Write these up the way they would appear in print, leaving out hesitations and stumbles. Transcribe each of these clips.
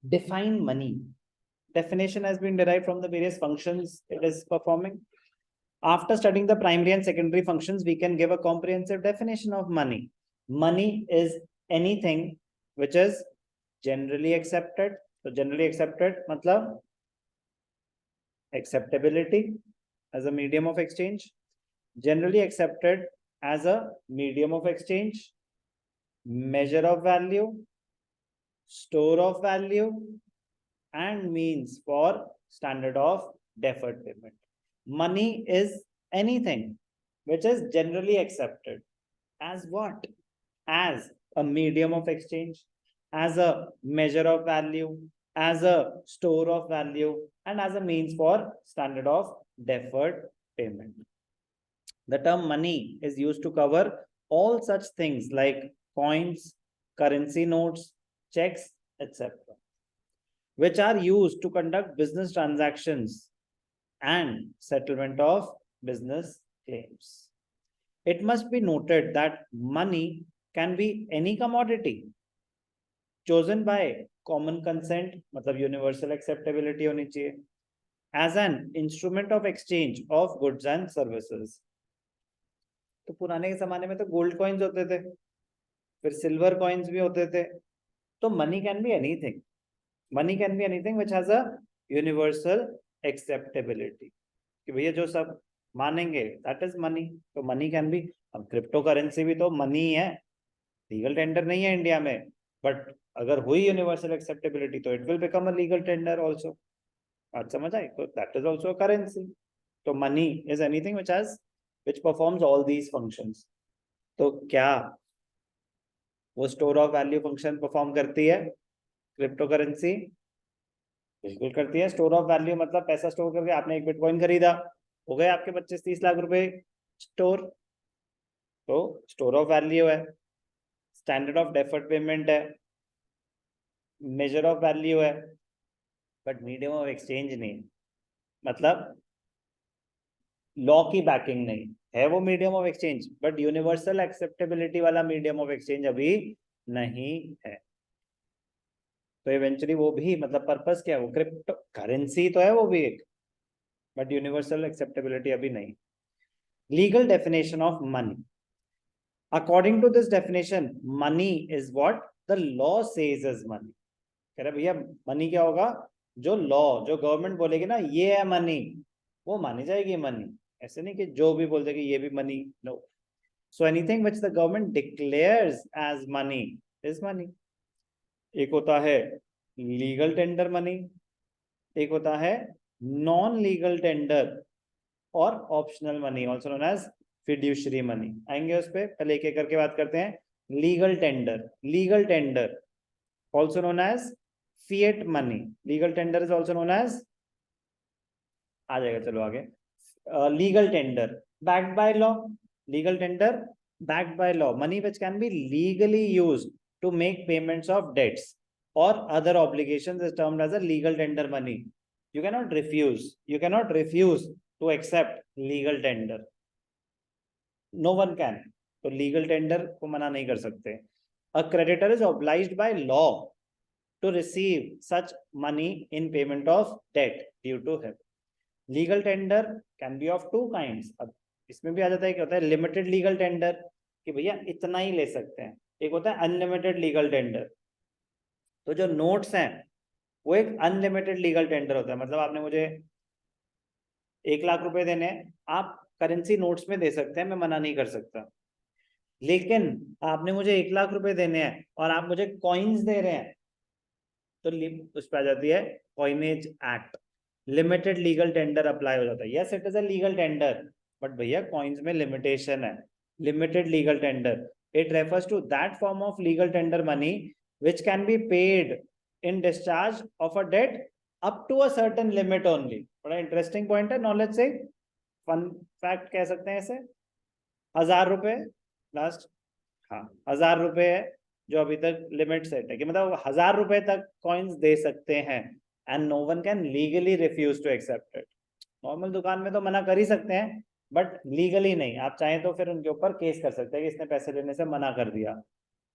Define money. Definition has been derived from the various functions it is performing. After studying the primary and secondary functions, we can give a comprehensive definition of money. Money is anything which is generally accepted. So generally accepted matlab acceptability as a medium of exchange. Generally accepted as a medium of exchange, measure of value, store of value, and means for standard of deferred payment. Money is anything which is generally accepted as what? As a medium of exchange, as a measure of value, as a store of value, and as a means for standard of deferred payment. The term money is used to cover all such things like coins, currency notes, checks, etc., which are used to conduct business transactions and settlement of business claims. It must be noted that money can be any commodity chosen by common consent, मतलब universal acceptability होनी चाहिए, as an instrument of exchange of goods and services. तो पुराने के जमाने में तो gold coins होते थे, फिर सिल्वर कॉइन्स भी होते थे. तो money can be anything. Money can be anything which has a universal acceptability, कि भैया जो सब मानेंगे दैट इज मनी. तो मनी कैन बी, अब क्रिप्टो करेंसी भी तो मनी है, लीगल टेंडर नहीं है इंडिया में, बट अगर हुई यूनिवर्सल एक्सेप्टेबिलिटी तो it will become a legal tender also. बात समझ आई? तो that is also a currency. तो money is anything which performs all these functions. तो क्या वो store of value function perform करती है क्रिप्टो करेंसी? बिल्कुल करती है. स्टोर ऑफ वैल्यू मतलब पैसा स्टोर करके आपने एक बिटकॉइन खरीदा, हो गए आपके 25-30 लाख रुपए स्टोर. तो स्टोर ऑफ वैल्यू है, स्टैंडर्ड ऑफ डेफर्ड पेमेंट है, मेजर ऑफ वैल्यू है, बट मीडियम ऑफ एक्सचेंज नहीं. मतलब लॉ की बैकिंग नहीं है वो medium of exchange, but universal acceptability वाला मीडियम ऑफ एक्सचेंज अभी नहीं है. तो इवेंचुअली वो भी मतलब पर्पस क्या है, वो क्रिप्टो करेंसी तो है वो भी एक, बट यूनिवर्सल एक्सेप्टेबिलिटी अभी नहीं. Legal definition of money. According to this definition, money is what the law says is money. कह रहे भैया मनी क्या होगा? जो लॉ, जो गवर्नमेंट बोलेगी ना ये है मनी, वो मानी जाएगी मनी. ऐसे नहीं कि जो भी बोल देगी ये भी money. No. So anything which the government declares as money is money. एक होता है लीगल टेंडर मनी, एक होता है नॉन लीगल टेंडर और optional money, also known as fiduciary money. आएंगे उस पर, पहले एक एक करके बात करते हैं. Legal tender. Legal tender also known as fiat money. Legal tender is also known as, आ जाएगा चलो आगे. Legal tender backed by law. Legal tender backed by law. Money which can be legally used to make payments of debts or other obligations is termed as a legal tender money. You cannot refuse. You cannot refuse to accept legal tender. No one can. तो legal tender को मना नहीं कर सकते. A creditor is obliged by law to receive such money in payment of debt due to him. Legal tender can be of two kinds. अब इसमें भी आ जाता है, क्या होता है लिमिटेड लीगल टेंडर, कि भैया इतना ही ले सकते हैं. एक होता है अनलिमिटेड लीगल टेंडर. तो जो नोट्स हैं वो एक अनलिमिटेड लीगल टेंडर होता है. मतलब आपने मुझे 1 लाख रुपए देने हैं, आप करेंसी नोट्स में दे सकते हैं, मैं मना नहीं कर सकता. लेकिन आपने मुझे 1 लाख रुपए देने हैं और आप मुझे कॉइन्स दे रहे हैं, तो उस पर आ जाती है coinage act. Limited legal tender apply हो जाता है. Yes it is a legal tender, but भैया कॉइन्स में लिमिटेशन है. Limited legal tender, it refers to that form of legal tender money which can be paid in discharge of a debt up to a certain limit only. बड़ा interesting point है, knowledge से fun fact कह सकते हैं इसे. 1000 रुपए last, हाँ 1000 रुपए है जो अभी तक लिमिट सेट है, कि मतलब 1000 रुपए तक कॉइन्स दे सकते हैं and no one can legally refuse to accept it. Normal दुकान में तो मना कर ही सकते हैं, बट लीगली नहीं. आप चाहें तो फिर उनके ऊपर केस कर सकते हैं कि इसने पैसे लेने से मना कर दिया.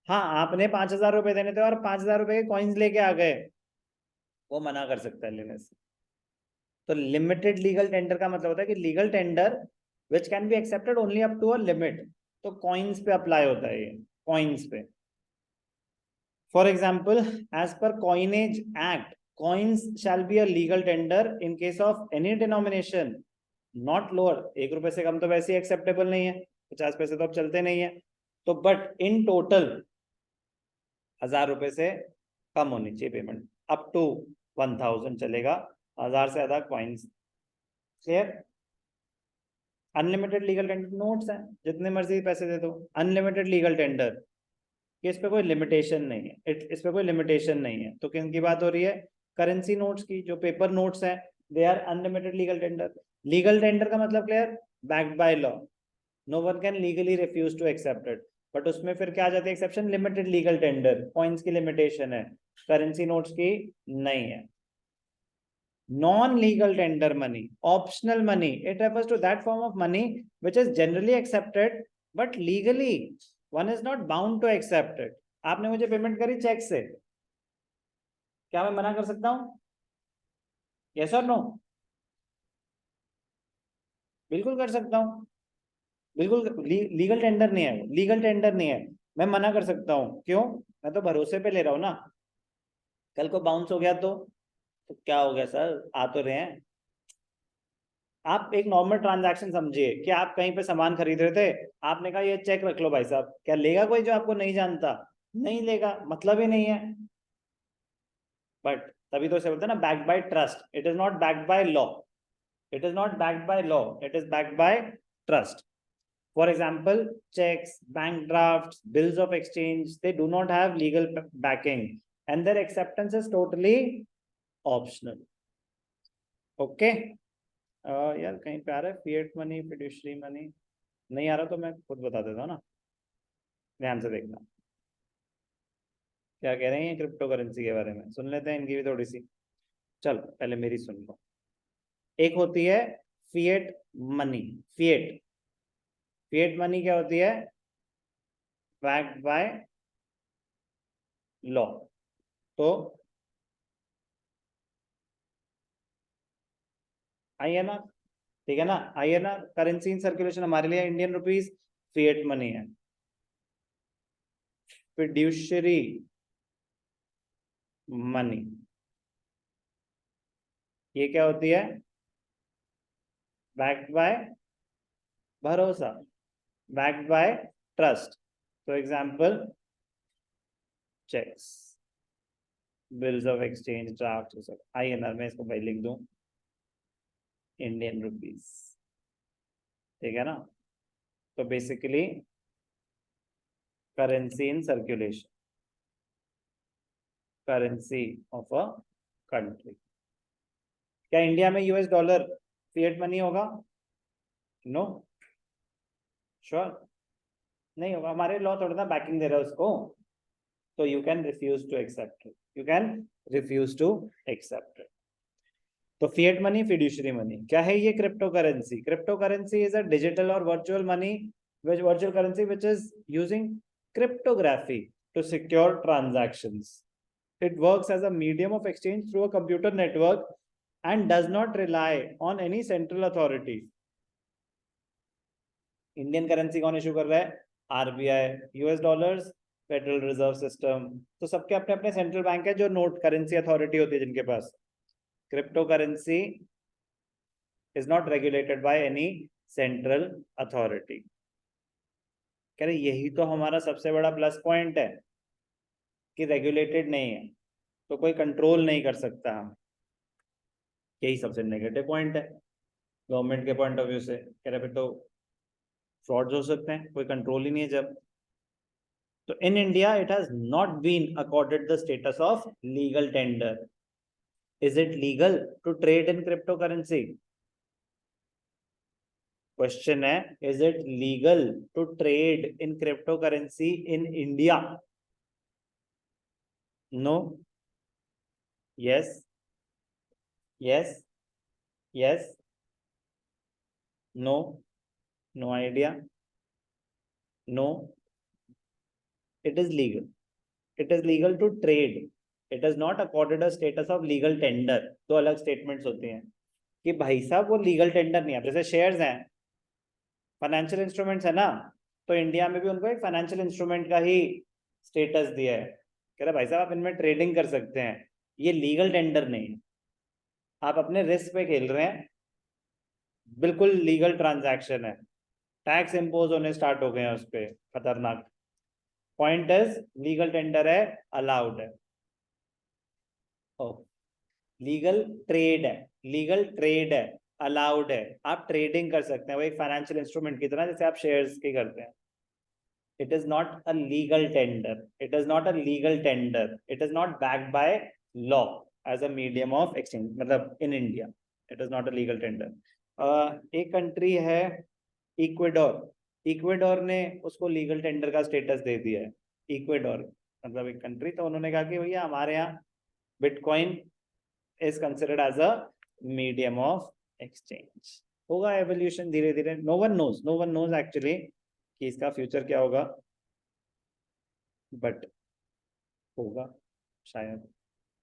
हाँ आपने 5000 रुपए देने थे और 5000 रुपए के कॉइन्स लेके आ गए, वो मना कर सकता है लेने से। तो लिमिटेड लीगल टेंडर का मतलब होता है कि legal tender which can be accepted only up to a limit. तो कॉइन्स पे अप्लाई होता है ये, कॉइन्स पे। For example, as per coinage act, coins shall be a legal tender in case of any denomination not lower, 1 रुपए से कम तो वैसे ही एक्सेप्टेबल नहीं है, 50 पैसे तो अब चलते नहीं है। तो बट इन टोटल 1000 रुपए से कम होनी चाहिए पेमेंट, अप टू 1000 चलेगा, 1000 से ज्यादा coins. Clear? Unlimited legal tender notes हैं, जितने मर्जी पैसे दे दो, अनलिमिटेड लीगल टेंडर, इस पे कोई लिमिटेशन नहीं है, इस पे कोई लिमिटेशन नहीं है। तो किन की बात हो रही है? करेंसी नोट्स की, जो पेपर नोट्स हैं, they are unlimited legal tender. Legal tender का मतलब clear? Backed by law, no one can legally refuse to accept it. But उसमें फिर क्या आ जाती है exception? Limited legal tender, coins की लिमिटेशन है, करेंसी नोट्स की नहीं है। Non-legal tender money, optional money, it refers to that form of money which is generally accepted but legally one is not bound to accept it. आपने मुझे payment करी check से, क्या मैं मना कर सकता हूं? यस और नो? बिल्कुल कर सकता हूं, बिल्कुल। लीगल टेंडर नहीं है, लीगल टेंडर नहीं है, मैं मना कर सकता हूं। क्यों? मैं तो भरोसे पे ले रहा हूं ना, कल को बाउंस हो गया तो क्या हो गया सर, आ तो रहे हैं। आप एक नॉर्मल ट्रांजैक्शन समझिए कि आप कहीं पे सामान खरीद रहे थे, आपने कहा ये चेक रख लो भाई साहब, क्या लेगा कोई जो आपको नहीं जानता? नहीं लेगा, मतलब ही नहीं है। बट तभी तो इसे बोलते हैं ना, backed by trust. It is not backed by law, it is not backed by law, it is backed by trust. For example, cheques, bank draft, bills of exchange, they do not have legal backing and their acceptance is totally optional. Okay? यार कहीं पे आ रहा है fiat money, fiduciary money, नहीं आ रहा तो मैं खुद बता देता हूँ ना, ध्यान से देखना क्या कह रहे हैं क्रिप्टो करेंसी के बारे में। सुन लेते हैं इनकी भी थोड़ी सी। चलो पहले मेरी सुन लो। एक होती है fiat money. Fiat, fiat money क्या होती है? Backed by law. तो INR, ठीक है ना, INR करेंसी इन सर्कुलेशन, हमारे लिए इंडियन रुपीज फिएट मनी है। फिड्यूशरी मनी, ये क्या होती है? बैक्ड बाय भरोसा, बैक्ड बाय ट्रस्ट। तो example, checks, bills of exchange, draft, सब INR में इसको भाई लिख दूं इंडियन रुपीज, ठीक है ना। तो basically currency in circulation, currency of a country. क्या इंडिया में US डॉलर फिएट मनी होगा? नो, श्योर नहीं होगा, हमारे लॉ थोड़ा ना बैकिंग दे रहा है उसको। तो you can refuse to accept it, you can refuse to accept it. तो फिएट मनी, फिड्यूशरी मनी क्या है? ये cryptocurrency. Cryptocurrency is a digital और virtual money, virtual currency which is using cryptography to secure transactions. It works as a medium of exchange through a computer network and does not rely on any central authority. Indian currency कौन issue कर रहा है? RBI, US dollars federal reserve system, तो सबके अपने अपने central bank है जो नोट करेंसी अथॉरिटी होती है जिनके पास। Cryptocurrency is not regulated by any central authority. कह रहे यही तो हमारा सबसे बड़ा प्लस पॉइंट है कि रेगुलेटेड नहीं है, तो कोई कंट्रोल नहीं कर सकता हम। यही सबसे नेगेटिव पॉइंट है गवर्नमेंट के पॉइंट ऑफ व्यू से। कह रहे फिर तो फ्रॉड्स हो सकते हैं, कोई कंट्रोल ही नहीं है जब। तो in India it has not been accorded the status of legal tender. Is it legal to trade in cryptocurrency? Question है, is it legal to trade in cryptocurrency in India? No, yes, yes, yes, no, no idea, no, it is legal, it is legal to trade, it is not accorded a status of legal tender. दो अलग statements होती हैं कि भाई साहब वो legal tender नहीं है। जैसे शेयर्स हैं, फाइनेंशियल इंस्ट्रूमेंट्स है ना, तो इंडिया में भी उनको एक फाइनेंशियल इंस्ट्रूमेंट का ही स्टेटस दिया है। कह रहे भाई साहब आप इनमें ट्रेडिंग कर सकते हैं, ये लीगल टेंडर नहीं है, आप अपने रिस्क पे खेल रहे हैं, बिल्कुल लीगल ट्रांजैक्शन है। टैक्स इम्पोज होने स्टार्ट हो गए हैं उस पर, खतरनाक। पॉइंट इज लीगल टेंडर है, अलाउड है। लीगल ट्रेड है, लीगल ट्रेड है, अलाउड है, आप ट्रेडिंग कर सकते हैं वो एक फाइनेंशियल इंस्ट्रूमेंट की तरह, जैसे आप शेयर्स की करते हैं। It is not a legal tender, it is not a legal tender, it is not backed by law as a medium of exchange, मतलब in India it is not a legal tender. एक country है Ecuador, Ecuador ने उसको legal tender का status दे दिया है। इक्वेडोर मतलब एक कंट्री, तो उन्होंने कहा कि भैया हमारे यहाँ bitcoin is considered as a medium of exchange। होगा एवोल्यूशन धीरे धीरे, नो वन नोज एक्चुअली कि इसका फ्यूचर क्या होगा, बट होगा शायद।